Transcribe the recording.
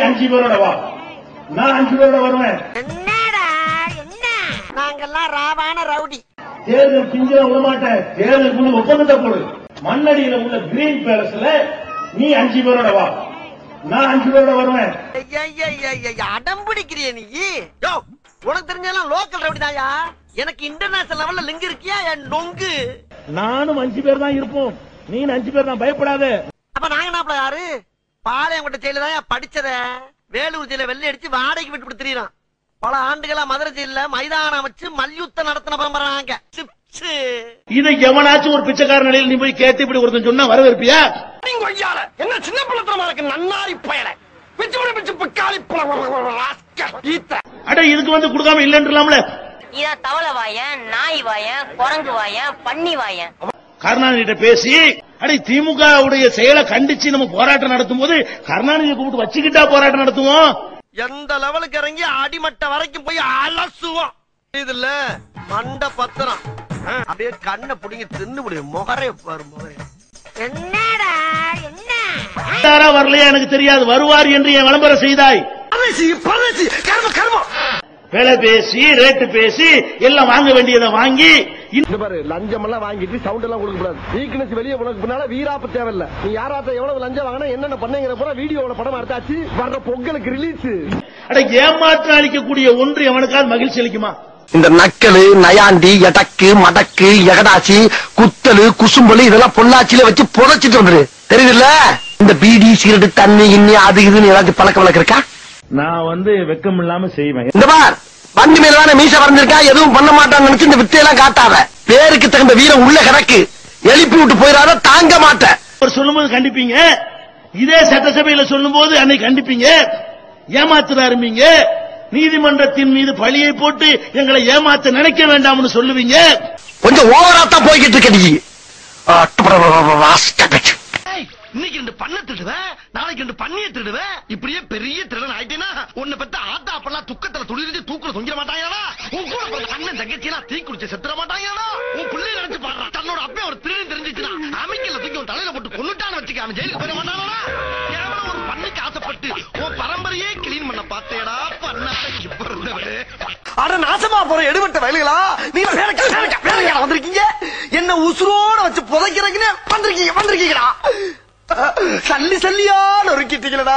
5 பேரோட வா, நான் 5 பேரோட வருவேன். என்னடா என்ன நாங்கெல்லாம் ராவான ரவுடி. தேர்தல் கிஞ்சில விட மாட்டேன். தேர்தலுக்கு ஒப்பந்தத்தை போடு. மண்ணடியில உள்ள கிரீன் பேலஸ்ல நீ 5 பேரோட வா, நான் 5 பேரோட வருவேன். அடம் பிடிக்கிறிய நீ? உனக்கு தெரிஞ்செல்லாம் லோக்கல் ரவுடி தாயா. எனக்கு இன்டர்நேஷனல் லெவல்ல லிங்க் இருக்கியா என் நொங்கு? நானும் 5 பேர் தான் இருப்போம், நீ 5 பேர் தான், பயப்படாத. அப்ப நாங்க நாப்பல யாரு? பாளையங்கோட்டை ஜெயில தான் படிச்சத. வேலூர் ஜெயில வெள்ளை அடிச்சு வாடகைக்கு விட்டு கொடுத்துறான். பல ஆண்டுகளா மதுரை ஜெயில மைதானம் வச்சு மல்யுத்தம் நடத்தின பரம்பராங்க. இதை எவனாச்சும் ஒரு பிச்சைக்கார நிலையில் நீ போய் கேட்டு இப்படி ஒருத்தன் சொன்னா வரவேற்பியா? என்ன சின்ன பிள்ளத்தனமா இருக்கு நன்னாரி பயல. அட இதுக்கு வந்து கொடுக்காம இல்லன்றலாம்ல. இதான் தவளை வாயன், நாய் வாயன், குரங்கு வாயன், பன்னி வாயன். கருணாநிதி பேசி அடே திமுக உடைய செயலை கண்டிச்சு நம்ம போராட்டம் நடத்தும் போது கருணாநிதியை கூப்பிட்டு வச்சுக்கிட்டா போராட்டம் நடத்துவோம். எந்த லெவலுக்கு இறங்கி அடிமட்ட வரைக்கும் போய் அலசுவோம். இதுல மண்ட பத்திரம் அப்படியே கண்ணை புடிங்க தின்னு முடியும். முகரே பாரு முகரே. என்னடா என்ன வரலையா எனக்கு தெரியாது, வருவார் என்று என் விளம்பரம் செய்தாய். வேலை பேசி ரேட்டு பேசி எல்லாம் வாங்க வேண்டியதை வாங்கி லஞ்சம் எல்லாம் வாங்கிட்டு சவுண்ட் எல்லாம் கொடுக்க கூடாது. வீக்னஸ் வெளியே உனக்கு பின்னால வீராப்பு தேவையில்ல. நீ யாராத்த எவ்வளவு லஞ்சம் வாங்கினா என்னென்ன பண்ணீங்கிற பூரா வீடியோல படம் எடுத்தாச்சு. வர்ற பொங்கலுக்கு ரிலீஸ். அட ஏமாற்றம் அளிக்கக்கூடிய ஒன்று எவனுக்காவது மகிழ்ச்சி அளிக்குமா? இந்த நக்கலு, நயாண்டி, எடக்கு, மடக்கு, எகடாச்சி, குத்தலு, குசும்பலு இதெல்லாம் பொள்ளாச்சியில வச்சு புதைச்சிட்டு வந்துரு. தெரியுதுல்ல? இந்த பீடி சிகரெட் தண்ணி இன்னி அது இதுன்னு ஏதாச்சும் பழக்க வழக்கம் இருக்கா? நான் வெக்கம் இல்லாம செய்வேன். இந்த பார் வண்டி மேலதான மீச வரைஞ்சிருக்கா, எதுவும் பண்ண மாட்டான்னு நினைச்சு இந்த வித்தையெல்லாம் காட்டாத. பேருக்கு தகுந்த வீரம் உள்ள கிடக்கு. எழுப்பி விட்டு போயிடாத, தாங்க மாட்டேன். சொல்லும்போது கண்டிப்பீங்க, இதே சட்டசபையில சொல்லும் போது அன்னைக்கு கண்டிப்பீங்க. ஏமாத்துறாருமீங்க, நீதிமன்றத்தின் மீது பழியை போட்டு எங்களை ஏமாத்த நினைக்க வேண்டாம்னு சொல்லுவீங்க. கொஞ்சம் ஓவராத்தான் போய்கிட்டு இருக்க நீ. இன்னைக்கு 2 பண்ண திருடுவேன், நாளைக்கு 2 பண்ணிய திருடுவேன். இப்படியே பெரிய திருடன் ஆயிட்டேன்னா உன்னை பத்தி ஆத்தா அப்பெல்லாம் துக்கத்துல துளிர்ந்து தூக்குல தொங்கிட மாட்டாங்களா? உன் கூட பிறந்த அண்ணன் தங்கச்சியெல்லாம் தீ குடிச்சு செத்துற மாட்டாங்களா? உன் பிள்ளை நினைச்சு பாடுறான், தன்னோட அப்பே ஒரு திருடன் தெரிஞ்சிச்சுன்னா அமைக்கல தூக்கி உன் தலையில போட்டு கொண்டுட்டான்னு வச்சுக்க, அவன் ஜெயிலுக்கு போயிட மாட்டாங்களா? கேவலம் ஒரு பண்ணுக்கு ஆசைப்பட்டு உன் பரம்பரையே கிளீன் பண்ண பார்த்தேடா பண்ணாட்ட பிறந்தவரு. அட நாசமா போற எடுபட்ட வயலுகளா நீங்க வேலைக்கா வந்திருக்கீங்க? என்ன உசுரோட வச்சு புதைக்கிறீங்கன்னு வந்திருக்கீங்களா? சல்லி சல்லியா நொறுக்கிட்டீங்களா?